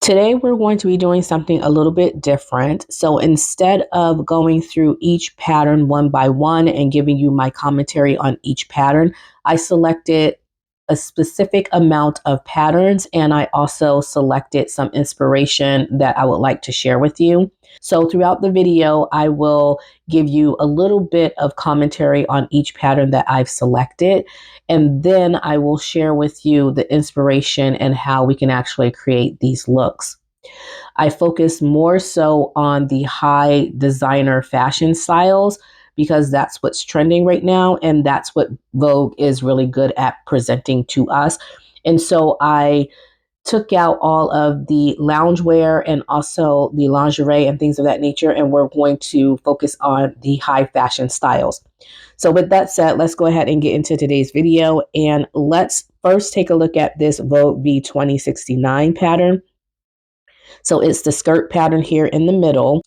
Today, we're going to be doing something a little bit different. So instead of going through each pattern one by one and giving you my commentary on each pattern, I selected a specific amount of patterns and I also selected some inspiration that I would like to share with you. So throughout the video, I will give you a little bit of commentary on each pattern that I've selected. And then I will share with you the inspiration and how we can actually create these looks. I focus more so on the high designer fashion styles because that's what's trending right now. And that's what Vogue is really good at presenting to us. And so I took out all of the loungewear and also the lingerie and things of that nature, and we're going to focus on the high fashion styles. So with that said, let's go ahead and get into today's video, and let's first take a look at this Vogue V2069 pattern. So it's the skirt pattern here in the middle.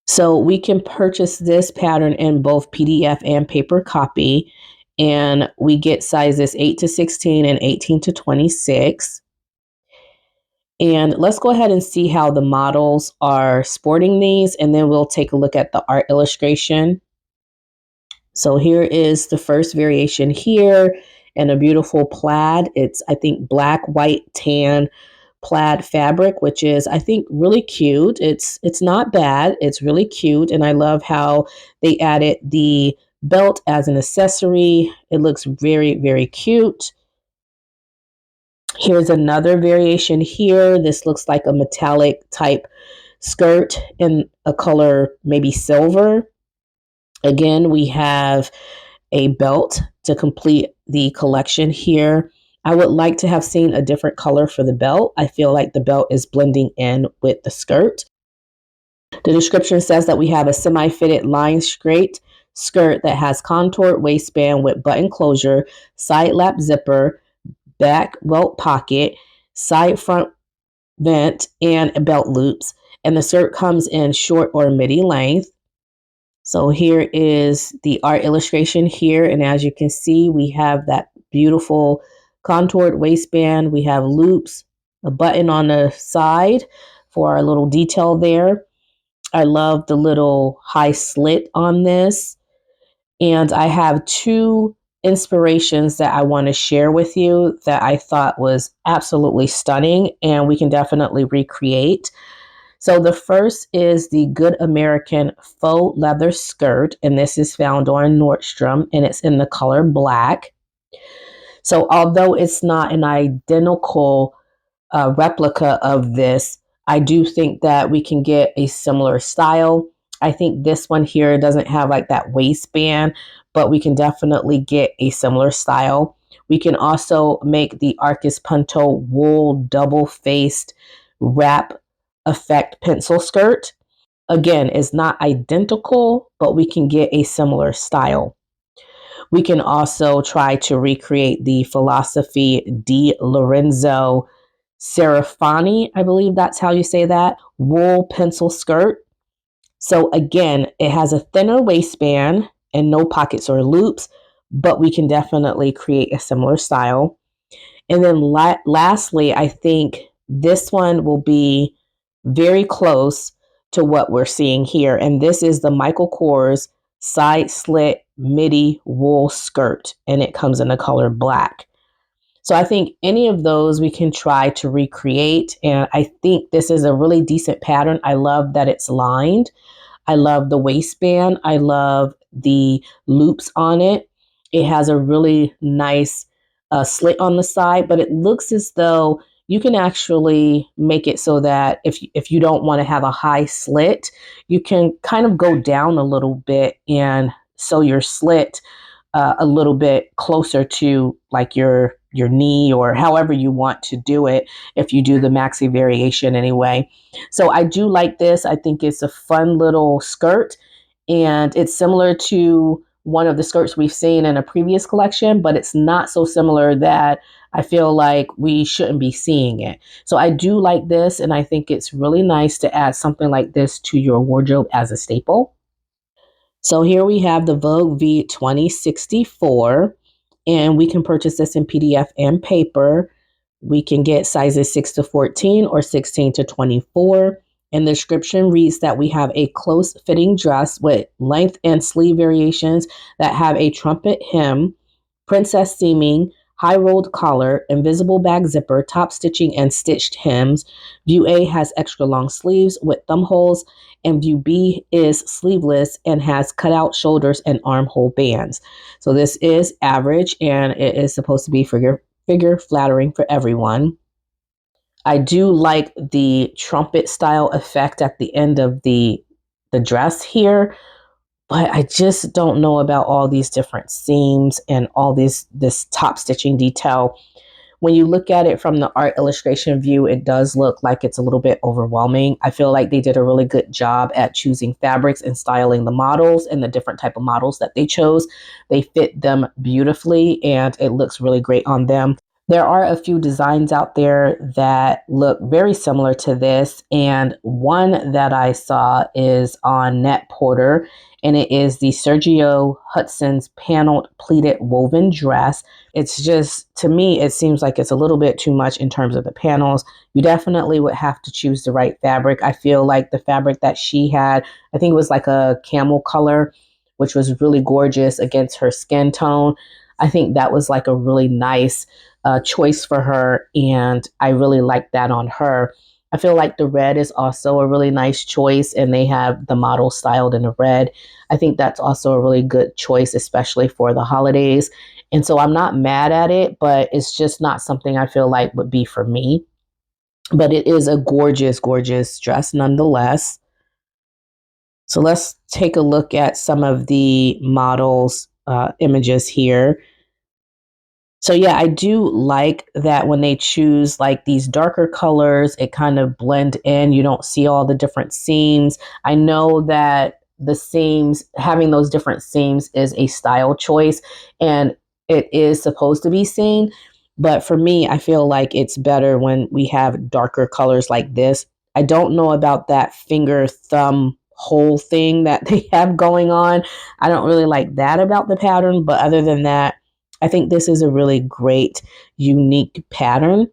So we can purchase this pattern in both PDF and paper copy, and we get sizes 8 to 16 and 18 to 26. And let's go ahead and see how the models are sporting these, and then we'll take a look at the art illustration. So here is the first variation here in a beautiful plaid. It's, I think, black, white, tan plaid fabric, which is, I think, really cute. It's not bad. It's really cute. And I love how they added the belt as an accessory. It looks very, very cute. Here's another variation here. This looks like a metallic type skirt in a color, maybe silver. Again, we have a belt to complete the collection here. I would like to have seen a different color for the belt. I feel like the belt is blending in with the skirt. The description says that we have a semi-fitted line straight skirt that has contoured waistband with button closure, side lap zipper, back belt pocket, side front vent, and belt loops. And the skirt comes in short or midi length. So here is the art illustration here. And as you can see, we have that beautiful contoured waistband. We have loops, a button on the side for our little detail there. I love the little high slit on this. And I have two inspirations that I want to share with you that I thought was absolutely stunning and we can definitely recreate. So the first is the Good American faux leather skirt, and this is found on Nordstrom, and it's in the color black. So although it's not an identical replica of this, I do think that we can get a similar style. I think this one here doesn't have like that waistband, but we can definitely get a similar style. We can also make the Arcus Punto wool double-faced wrap effect pencil skirt. Again, it's not identical, but we can get a similar style. We can also try to recreate the Philosophy di Lorenzo Serafani, I believe that's how you say that, wool pencil skirt. So again, it has a thinner waistband and no pockets or loops, but we can definitely create a similar style. And then lastly, I think this one will be very close to what we're seeing here. And this is the Michael Kors side slit midi wool skirt, and it comes in the color black. So I think any of those we can try to recreate. And I think this is a really decent pattern. I love that it's lined. I love the waistband. I love the loops on it. It has a really nice slit on the side, but it looks as though you can actually make it so that if you don't want to have a high slit, you can kind of go down a little bit and sew your slit a little bit closer to like your knee or however you want to do it if you do the maxi variation anyway. So I do like this. I think it's a fun little skirt and it's similar to one of the skirts we've seen in a previous collection, but it's not so similar that I feel like we shouldn't be seeing it. So I do like this, and I think it's really nice to add something like this to your wardrobe as a staple. So here we have the Vogue V2064, and we can purchase this in PDF and paper. We can get sizes 6 to 14 or 16 to 24. And the description reads that we have a close fitting dress with length and sleeve variations that have a trumpet hem, princess seaming, high rolled collar, invisible bag zipper, top stitching, and stitched hems. View A has extra long sleeves with thumb holes, and view B is sleeveless and has cutout shoulders and armhole bands. So this is average and it is supposed to be figure flattering for everyone. I do like the trumpet style effect at the end of the dress here, but I just don't know about all these different seams and all this top stitching detail. When you look at it from the art illustration view, it does look like it's a little bit overwhelming. I feel like they did a really good job at choosing fabrics and styling the models and the different type of models that they chose. They fit them beautifully and it looks really great on them. There are a few designs out there that look very similar to this, and one that I saw is on Net Porter, and it is the Sergio Hudson's paneled pleated woven dress. It's just, to me, it seems like it's a little bit too much in terms of the panels. You definitely would have to choose the right fabric. I feel like the fabric that she had, I think it was like a camel color, which was really gorgeous against her skin tone. I think that was like a really nice choice for her, and I really like that on her. I feel like the red is also a really nice choice, and they have the model styled in the red. I think that's also a really good choice, especially for the holidays. And so I'm not mad at it, but it's just not something I feel like would be for me. But it is a gorgeous, gorgeous dress nonetheless. So let's take a look at some of the models' images here. So yeah, I do like that when they choose like these darker colors, it kind of blend in. You don't see all the different seams. I know that the seams, having those different seams is a style choice and it is supposed to be seen. But for me, I feel like it's better when we have darker colors like this. I don't know about that finger thumb hole thing that they have going on. I don't really like that about the pattern, but other than that, I think this is a really great, unique pattern.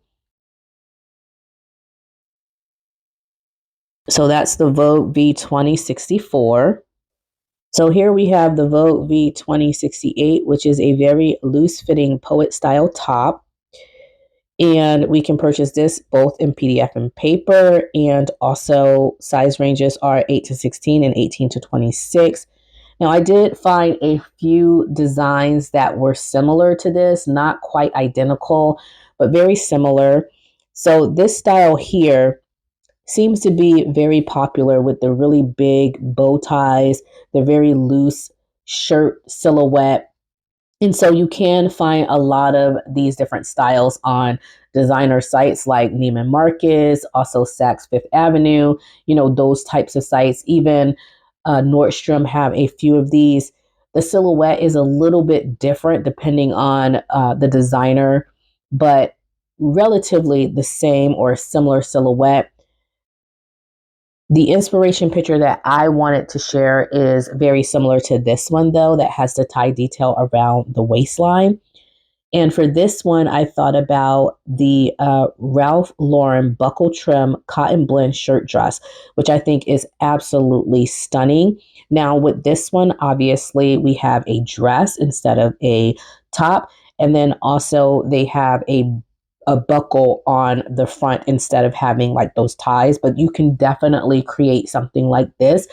So that's the Vogue V2064. So here we have the Vogue V2068, which is a very loose fitting poet style top. And we can purchase this both in PDF and paper. And also size ranges are 8 to 16 and 18 to 26. Now, I did find a few designs that were similar to this, not quite identical, but very similar. So this style here seems to be very popular with the really big bow ties, the very loose shirt silhouette, and so you can find a lot of these different styles on designer sites like Neiman Marcus, also Saks Fifth Avenue, those types of sites. Even Nordstrom have a few of these. The silhouette is a little bit different depending on the designer, but relatively the same or similar silhouette. The inspiration picture that I wanted to share is very similar to this one, though, that has the tie detail around the waistline. And for this one, I thought about the Ralph Lauren buckle trim cotton blend shirt dress, which I think is absolutely stunning. Now, with this one, obviously, we have a dress instead of a top. And then also, they have a buckle on the front instead of having like those ties. But you can definitely create something like this,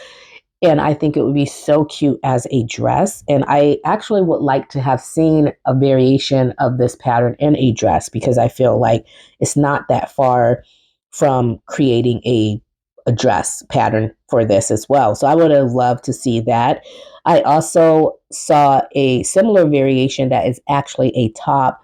and I think it would be so cute as a dress. And I actually would like to have seen a variation of this pattern in a dress because I feel like it's not that far from creating a dress pattern for this as well. So I would have loved to see that. I also saw a similar variation that is actually a top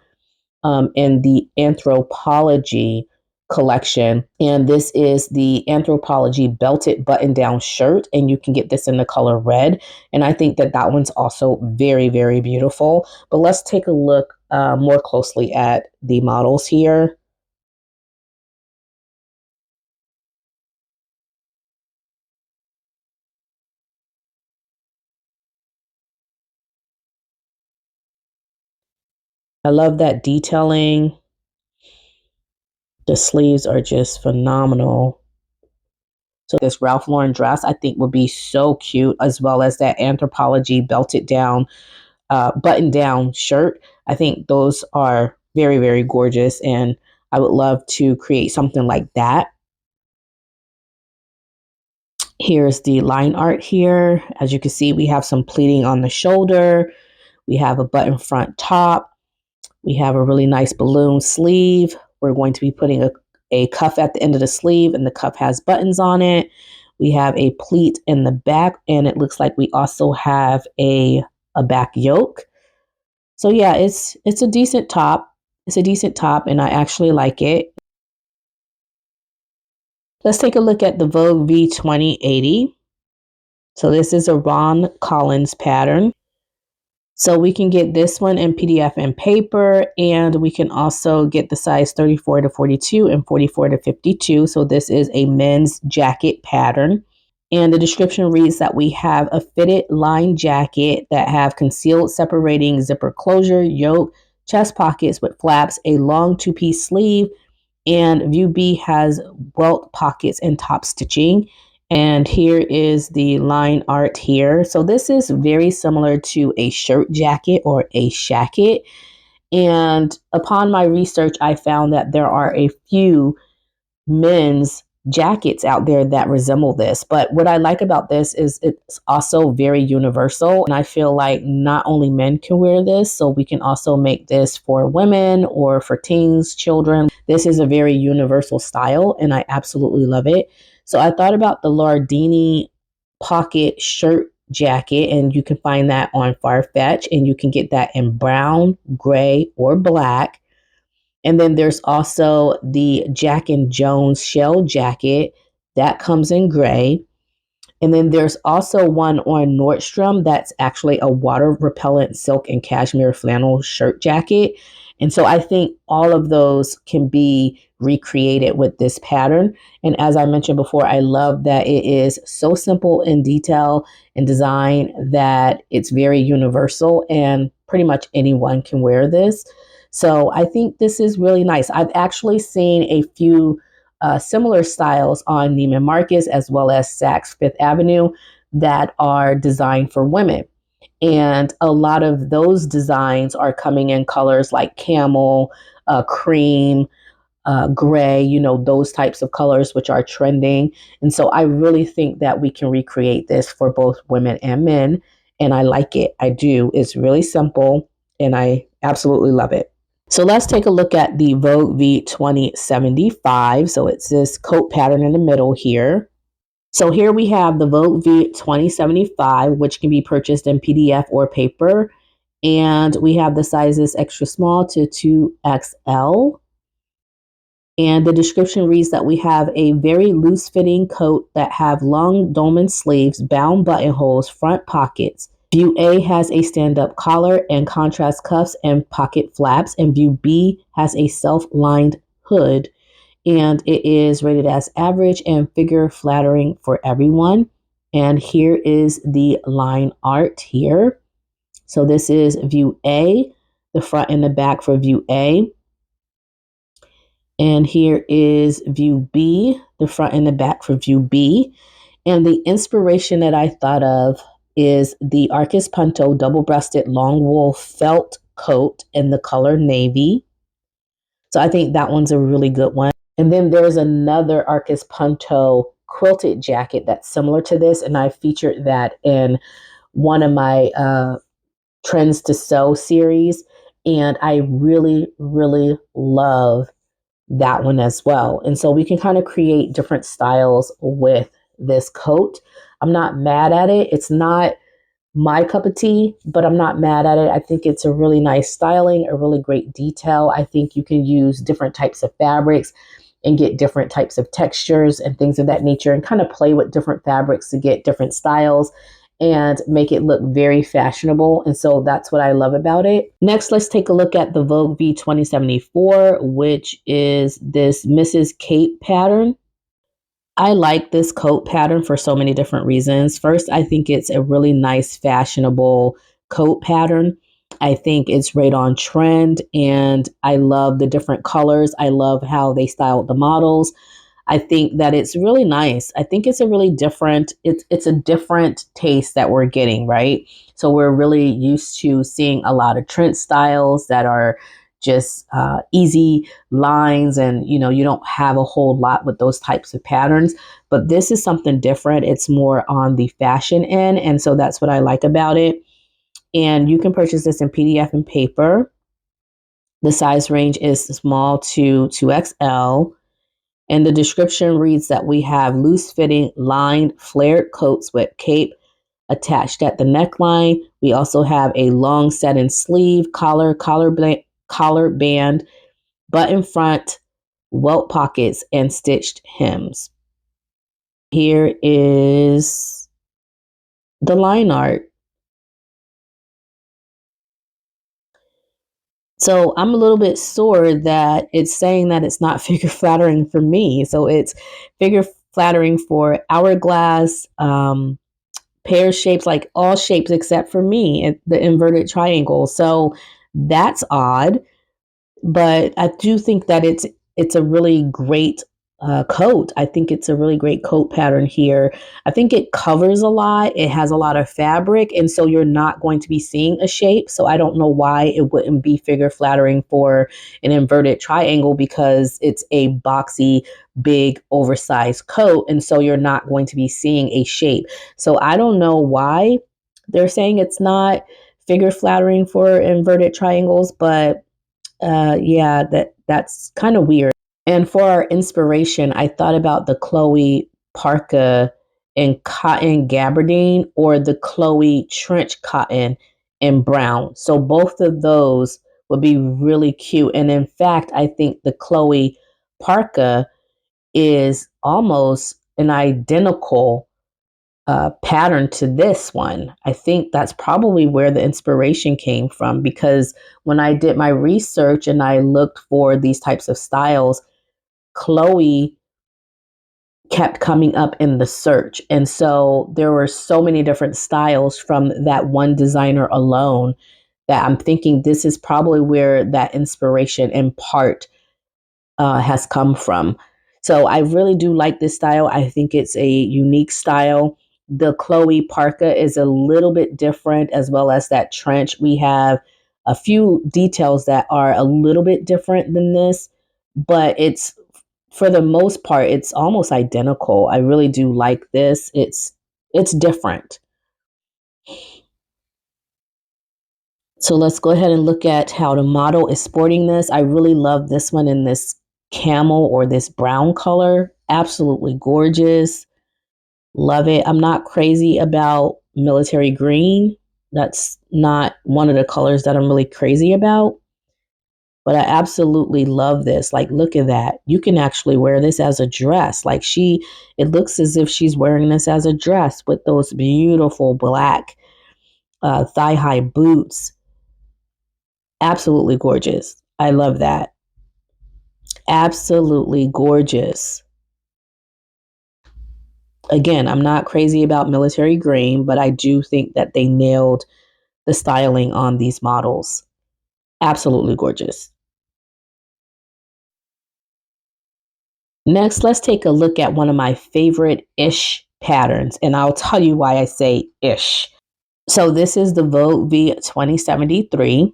in the Anthropology collection. And this is the Anthropology belted button down shirt. And you can get this in the color red. And I think that that one's also very, very beautiful. But let's take a look more closely at the models here. I love that detailing. The sleeves are just phenomenal. So this Ralph Lauren dress I think would be so cute, as well as that Anthropologie belted down, button down shirt. I think those are very, very gorgeous, and I would love to create something like that. Here's the line art here. As you can see, we have some pleating on the shoulder. We have a button front top. We have a really nice balloon sleeve. We're going to be putting a cuff at the end of the sleeve, and the cuff has buttons on it. We have a pleat in the back, and it looks like we also have a back yoke. So yeah, it's a decent top. It's a decent top, and I actually like it. Let's take a look at the Vogue V2080. So this is a Ron Collins pattern. So we can get this one in PDF and paper, and we can also get the size 34 to 42 and 44 to 52. So this is a men's jacket pattern. And the description reads that we have a fitted line jacket that have concealed separating zipper closure, yoke, chest pockets with flaps, a long two-piece sleeve, and view B has welt pockets and top stitching. And here is the line art here. So this is very similar to a shirt jacket or a shacket. And upon my research, I found that there are a few men's jackets out there that resemble this. But what I like about this is it's also very universal. And I feel like not only men can wear this, so we can also make this for women or for teens, children. This is a very universal style, and I absolutely love it. So I thought about the Lardini pocket shirt jacket, and you can find that on Farfetch, and you can get that in brown, gray, or black. And then there's also the Jack and Jones shell jacket that comes in gray. And then there's also one on Nordstrom that's actually a water repellent silk and cashmere flannel shirt jacket. And so I think all of those can be recreated with this pattern. And as I mentioned before, I love that it is so simple in detail and design that it's very universal and pretty much anyone can wear this. So I think this is really nice. I've actually seen a few similar styles on Neiman Marcus as well as Saks Fifth Avenue that are designed for women. And a lot of those designs are coming in colors like camel, cream, gray, those types of colors, which are trending. And so I really think that we can recreate this for both women and men. And I like it. I do. It's really simple, and I absolutely love it. So let's take a look at the Vogue V2075. So it's this coat pattern in the middle here. So here we have the Vogue V2075, which can be purchased in PDF or paper. And we have the sizes extra small to 2XL. And the description reads that we have a very loose fitting coat that have long dolman sleeves, bound buttonholes, front pockets. View A has a stand-up collar and contrast cuffs and pocket flaps, and View B has a self-lined hood, and it is rated as average and figure flattering for everyone. And here is the line art here. So this is View A, the front and the back for View A. And here is View B, the front and the back for View B. And the inspiration that I thought of is the Arcus Punto double-breasted long wool felt coat in the color navy. So I think that one's a really good one. And then there's another Arcus Punto quilted jacket that's similar to this, and I featured that in one of my Trends to Sew series, and I really, really love that one as well. And so we can kind of create different styles with this coat. I'm not mad at it. It's not my cup of tea, but I'm not mad at it. I think it's a really nice styling, a really great detail. I think you can use different types of fabrics and get different types of textures and things of that nature, and kind of play with different fabrics to get different styles and make it look very fashionable. And so that's what I love about it. Next, let's take a look at the Vogue V2074, which is this Mrs. Cape pattern. I like this coat pattern for so many different reasons. First, I think it's a really nice, fashionable coat pattern. I think it's right on trend, and I love the different colors. I love how they styled the models. I think that it's really nice. I think it's a really different, it's a different taste that we're getting, right? So we're really used to seeing a lot of trend styles that are just easy lines, and you don't have a whole lot with those types of patterns. But this is something different. It's more on the fashion end, and so that's what I like about it. And you can purchase this in PDF and paper. The size range is small to 2XL. And the description reads that we have loose fitting lined flared coats with cape attached at the neckline. We also have a long set in sleeve, collar band, button front, welt pockets, and stitched hems. Here is the line art. So I'm a little bit sore that it's saying that it's not figure flattering for me. So it's figure flattering for hourglass, pear shapes, like all shapes except for me, the inverted triangle. So that's odd, but I do think that it's a really great coat. I think it's a really great coat pattern here. I think it covers a lot. It has a lot of fabric, and so you're not going to be seeing a shape. So I don't know why it wouldn't be figure flattering for an inverted triangle, because it's a boxy, big, oversized coat, and so you're not going to be seeing a shape. So I don't know why they're saying it's not figure flattering for inverted triangles, but yeah, that's kind of weird. And for our inspiration, I thought about the Chloe parka in cotton gabardine, or the Chloe trench cotton in brown. So both of those would be really cute. And in fact, I think the Chloe parka is almost an identical pattern to this one. I think that's probably where the inspiration came from, because when I did my research and I looked for these types of styles, Chloe kept coming up in the search. And so there were so many different styles from that one designer alone that I'm thinking this is probably where that inspiration in part has come from. So I really do like this style. I think it's a unique style. The Chloe parka is a little bit different, as well as that trench. We have a few details that are a little bit different than this, but it's, for the most part, it's almost identical. I really do like this. It's different. So let's go ahead and look at how the model is sporting this. I really love this one in this camel, or this brown color. Absolutely gorgeous. Love it. I'm not crazy about military green. That's not one of the colors that I'm really crazy about. But I absolutely love this. Like, look at that. You can actually wear this as a dress. Like, it looks as if she's wearing this as a dress with those beautiful black thigh-high boots. Absolutely gorgeous. I love that. Absolutely gorgeous. Again, I'm not crazy about military green, but I do think that they nailed the styling on these models. Absolutely gorgeous. Next, let's take a look at one of my favorite ish patterns, and I'll tell you why I say ish. So this is the Vogue V 2073.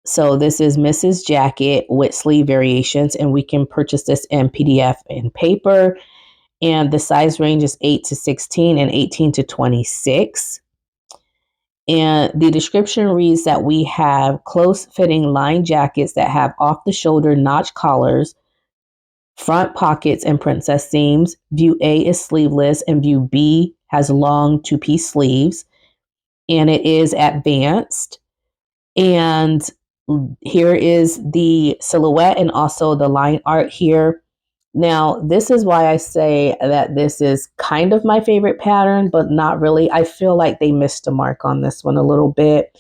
So this is Mrs. Jacket with sleeve variations, and we can purchase this in PDF and paper. And the size range is 8 to 16 and 18 to 26. And the description reads that we have close fitting lined jackets that have off the shoulder notch collars, front pockets, and princess seams. View A is sleeveless, and view B has long two-piece sleeves, and it is advanced. And here is the silhouette and also the line art here. Now, this is why I say that this is kind of my favorite pattern, but not really. I feel like they missed the mark on this one a little bit.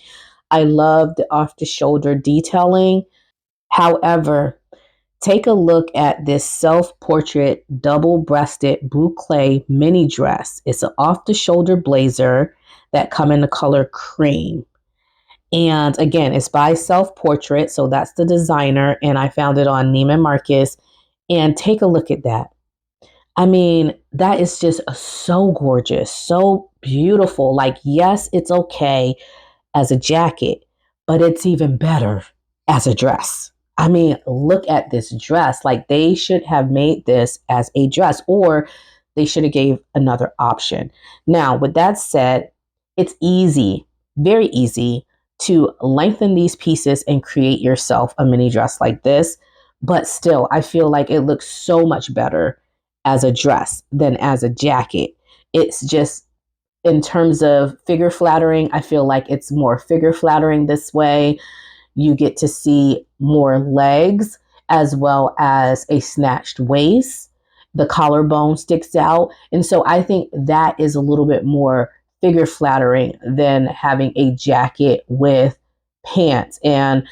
I love the off the shoulder detailing. However, take a look at this self-portrait double-breasted boucle mini dress. It's an off the shoulder blazer that come in the color cream. And again, it's by Self Portrait. So that's the designer. And I found it on Neiman Marcus. And take a look at that. I mean, that is just so gorgeous, so beautiful. Like, yes, it's okay as a jacket, but it's even better as a dress. I mean, look at this dress. Like, they should have made this as a dress, or they should have gave another option. Now, with that said, it's easy, very easy to lengthen these pieces and create yourself a mini dress like this. But still, I feel like it looks so much better as a dress than as a jacket. It's just, in terms of figure flattering, I feel like it's more figure flattering this way. You get to see more legs as well as a snatched waist. The collarbone sticks out. And so I think that is a little bit more figure flattering than having a jacket with pants. And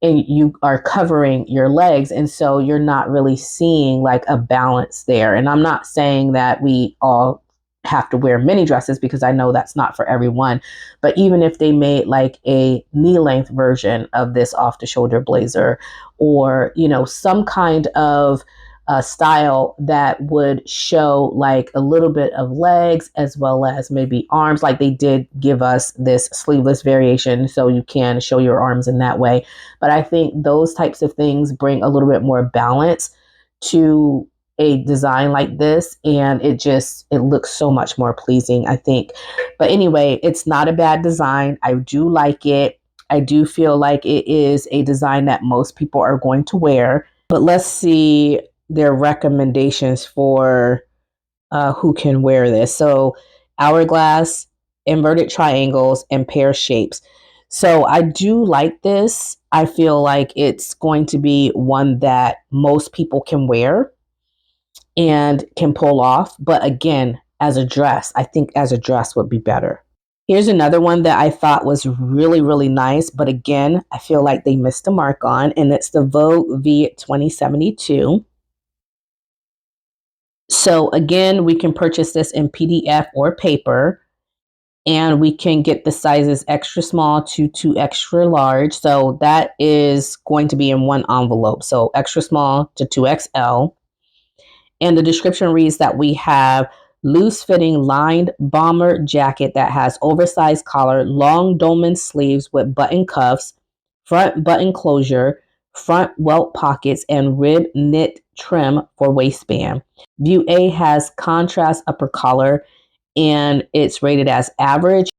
you are covering your legs, and so you're not really seeing like a balance there. And I'm not saying that we all have to wear mini dresses, because I know that's not for everyone, but even if they made like a knee length version of this off the shoulder blazer, or some kind of style that would show like a little bit of legs as well as maybe arms, like they did give us this sleeveless variation, so you can show your arms in that way. But I think those types of things bring a little bit more balance to a design like this, and it looks so much more pleasing, I think. But anyway, it's not a bad design. I do like it. I do feel like it is a design that most people are going to wear. But let's see their recommendations for who can wear this. So hourglass, inverted triangles, and pear shapes. So I do like this. I feel like it's going to be one that most people can wear and can pull off. But again, as a dress, I think as a dress would be better. Here's another one that I thought was really, really nice. But again, I feel like they missed the mark on, and it's the Vogue V 2072. So again, we can purchase this in PDF or paper, and we can get the sizes extra small to extra large. So that is going to be in one envelope. So extra small to 2XL. And the description reads that we have loose fitting lined bomber jacket that has oversized collar, long dolman sleeves with button cuffs, front button closure, front welt pockets, and rib knit trim for waistband. View A has contrast upper collar, and it's rated as average.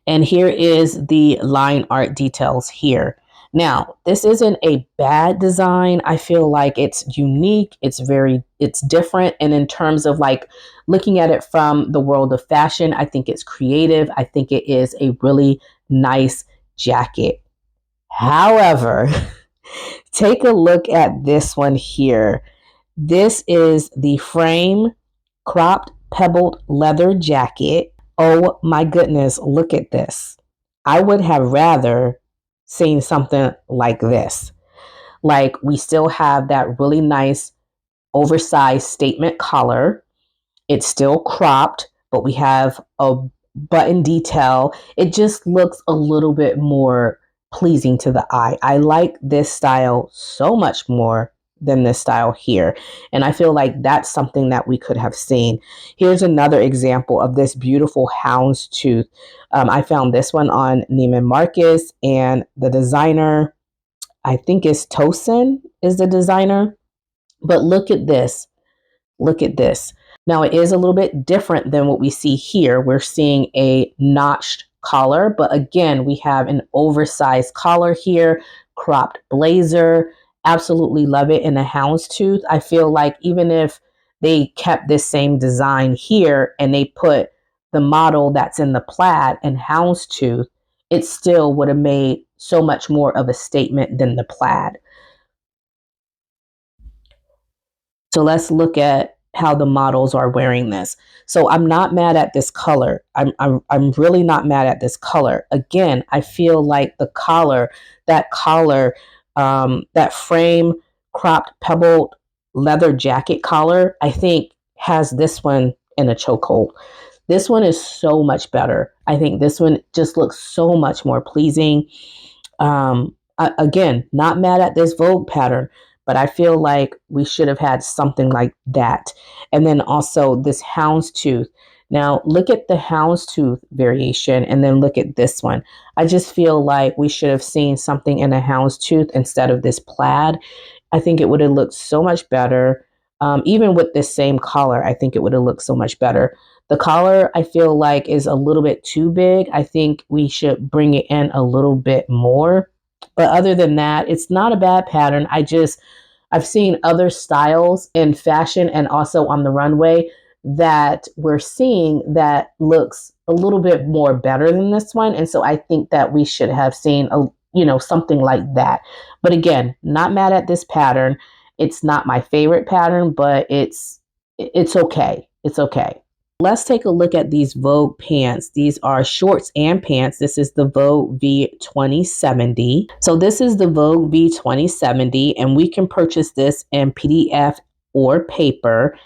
And here is the line art details here. Now, this isn't a bad design. I feel like it's unique. It's different. And in terms of like looking at it from the world of fashion, I think it's creative. I think it is a really nice jacket. However, take a look at this one here. This is the frame cropped pebbled leather jacket. Oh my goodness, look at this. I would have rather seen something like this. Like, we still have that really nice oversized statement collar. It's still cropped, but we have a button detail. It just looks a little bit more pleasing to the eye. I like this style so much more than this style here. And I feel like that's something that we could have seen. Here's another example of this beautiful houndstooth. I found this one on Neiman Marcus, and the designer, I think is Tosin, is the designer. But look at this. Look at this. Now, it is a little bit different than what we see here. We're seeing a notched collar, but again, we have an oversized collar here, cropped blazer. Absolutely love it in a houndstooth. I feel like even if they kept this same design here and they put the model that's in the plaid and houndstooth, it still would have made so much more of a statement than the plaid. So let's look at how the models are wearing this. So I'm not mad at this color. I'm really not mad at this color. Again, I feel like the collar, that frame cropped pebbled leather jacket collar, I think has this one in a chokehold. This one is so much better. I think this one just looks so much more pleasing. Again, not mad at this Vogue pattern, but I feel like we should have had something like that. And then also this houndstooth. Now look at the houndstooth variation and then look at this one. I just feel like we should have seen something in a houndstooth instead of this plaid. I think it would have looked so much better. Even with this same collar, I think it would have looked so much better. The collar, I feel like, is a little bit too big. I think we should bring it in a little bit more. But other than that, it's not a bad pattern. I've seen other styles in fashion and also on the runway that we're seeing that looks a little bit more better than this one. And so I think that we should have seen something like that. But again, not mad at this pattern. It's not my favorite pattern, but it's okay. It's okay. Let's take a look at these Vogue pants. These are shorts and pants. This is the Vogue V2070. So this is the Vogue V2070, and we can purchase this in PDF or paper.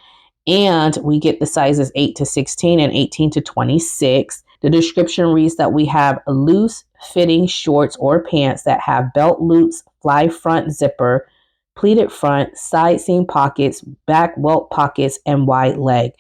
And we get the sizes 8 to 16 and 18 to 26. The description reads that we have loose fitting shorts or pants that have belt loops, fly front zipper, pleated front, side seam pockets, back welt pockets, and wide leg.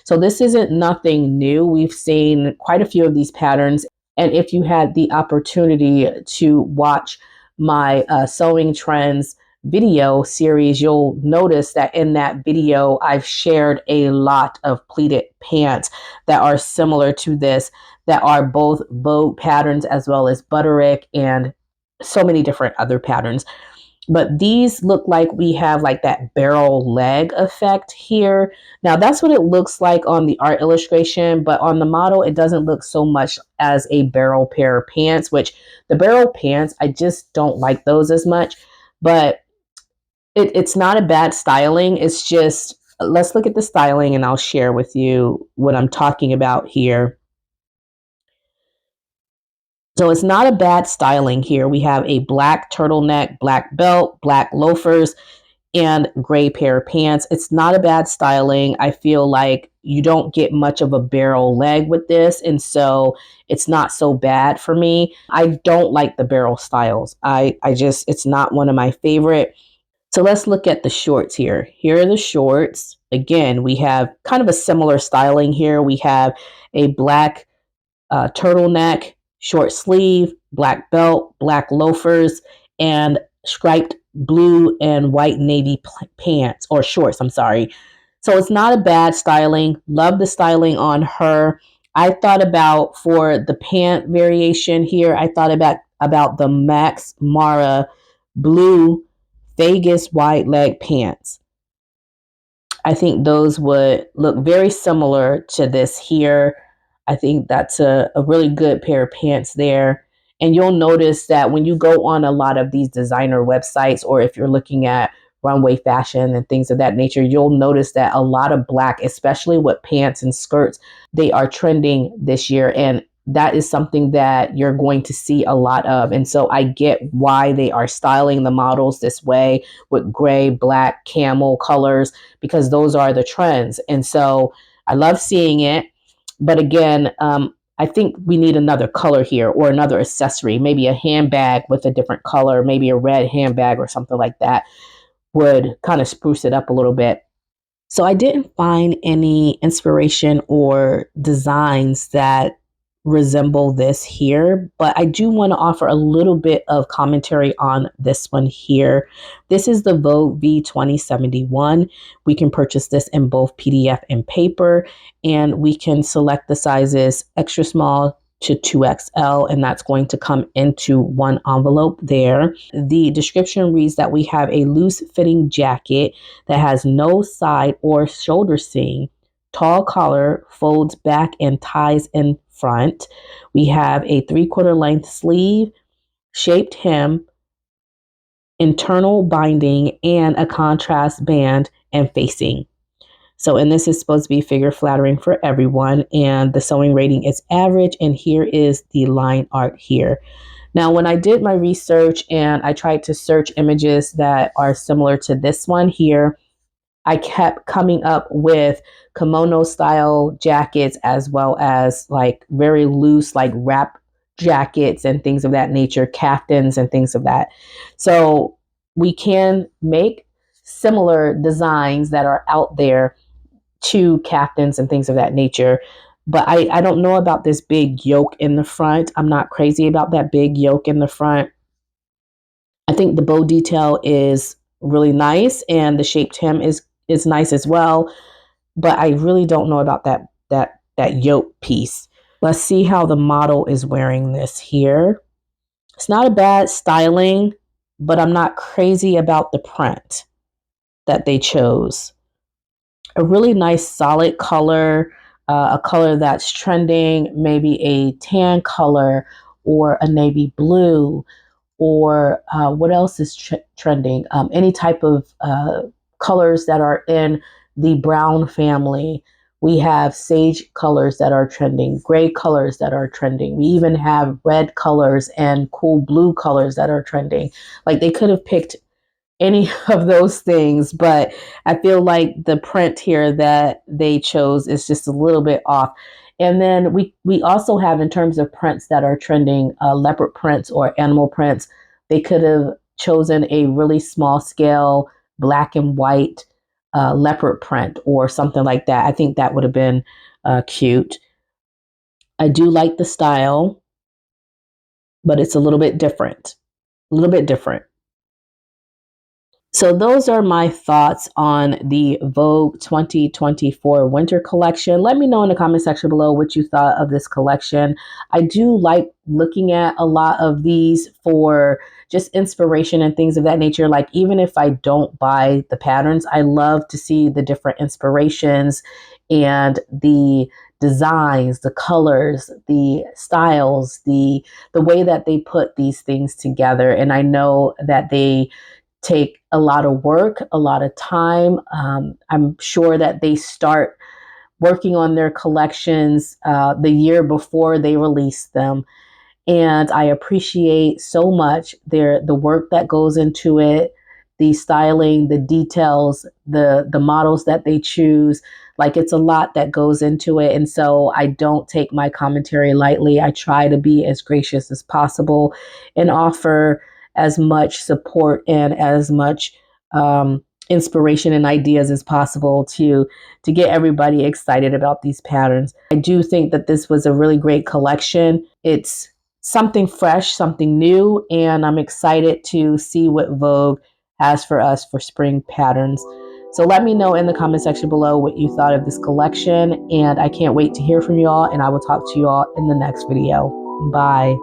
So this isn't nothing new. We've seen quite a few of these patterns. And if you had the opportunity to watch my sewing trends video series, you'll notice that in that video, I've shared a lot of pleated pants that are similar to this, that are both Vogue patterns as well as Butterick and so many different other patterns. But these look like we have like that barrel leg effect here. Now that's what it looks like on the art illustration, but on the model, it doesn't look so much as a barrel pair of pants, which the barrel pants, I just don't like those as much. But it's not a bad styling. It's just, let's look at the styling and I'll share with you what I'm talking about here. So it's not a bad styling here. We have a black turtleneck, black belt, black loafers, and gray pair of pants. It's not a bad styling. I feel like you don't get much of a barrel leg with this, and so it's not so bad for me. I don't like the barrel styles. It's not one of my favorite. So let's look at the shorts here. Here are the shorts. Again, we have kind of a similar styling here. We have a black turtleneck, short sleeve, black belt, black loafers, and striped blue and white navy pants or shorts. I'm sorry. So it's not a bad styling. Love the styling on her. I thought about, for the pant variation here, I thought about the Max Mara blue Vegas wide leg pants. I think those would look very similar to this here. I think that's a really good pair of pants there. And you'll notice that when you go on a lot of these designer websites, or if you're looking at runway fashion and things of that nature, you'll notice that a lot of black, especially with pants and skirts, they are trending this year. And that is something that you're going to see a lot of. And so I get why they are styling the models this way with gray, black, camel colors, because those are the trends. And so I love seeing it. But again, I think we need another color here, or another accessory, maybe a handbag with a different color, maybe a red handbag or something like that would kind of spruce it up a little bit. So I didn't find any inspiration or designs that resemble this here, but I do want to offer a little bit of commentary on this one here. This is the Vogue V2071. We can purchase this in both PDF and paper, and we can select the sizes extra small to 2XL, and that's going to come into one envelope there. The description reads that we have a loose fitting jacket that has no side or shoulder seam, tall collar, folds back and ties in front. We have a 3/4 length sleeve, shaped hem, internal binding, and a contrast band and facing. So, and this is supposed to be figure flattering for everyone, and the sewing rating is average, and here is the line art here. Now, when I did my research and I tried to search images that are similar to this one here, I kept coming up with kimono style jackets, as well as like very loose, like wrap jackets and things of that nature, caftans and things of that. So we can make similar designs that are out there to caftans and things of that nature. But I don't know about this big yoke in the front. I'm not crazy about that big yoke in the front. I think the bow detail is really nice, and the shaped hem is nice as well. But I really don't know about that yoke piece. Let's see how the model is wearing this here. It's not a bad styling, but I'm not crazy about the print that they chose. A really nice solid color, a color that's trending, maybe a tan color or a navy blue, or what else is trending? Any type of colors that are in the brown family. We have sage colors that are trending, gray colors that are trending. We even have red colors and cool blue colors that are trending. Like they could have picked any of those things, but I feel like the print here that they chose is just a little bit off. And then we also have, in terms of prints that are trending, leopard prints or animal prints. They could have chosen a really small scale black and white leopard print or something like that. I think that would have been cute. I do like the style, but it's a little bit different. A little bit different. So those are my thoughts on the Vogue 2024 winter collection. Let me know in the comment section below what you thought of this collection. I do like looking at a lot of these for just inspiration and things of that nature. Like even if I don't buy the patterns, I love to see the different inspirations and the designs, the colors, the styles, the way that they put these things together. And I know that they take a lot of work, a lot of time. I'm sure that they start working on their collections the year before they release them. And I appreciate so much the work that goes into it, the styling, the details, the models that they choose. Like it's a lot that goes into it. And so I don't take my commentary lightly. I try to be as gracious as possible and offer as much support and as much inspiration and ideas as possible to get everybody excited about these patterns. I do think that this was a really great collection. It's something fresh, something new, and I'm excited to see what Vogue has for us for spring patterns. So let me know in the comment section below what you thought of this collection, and I can't wait to hear from you all, and I will talk to you all in the next video. Bye.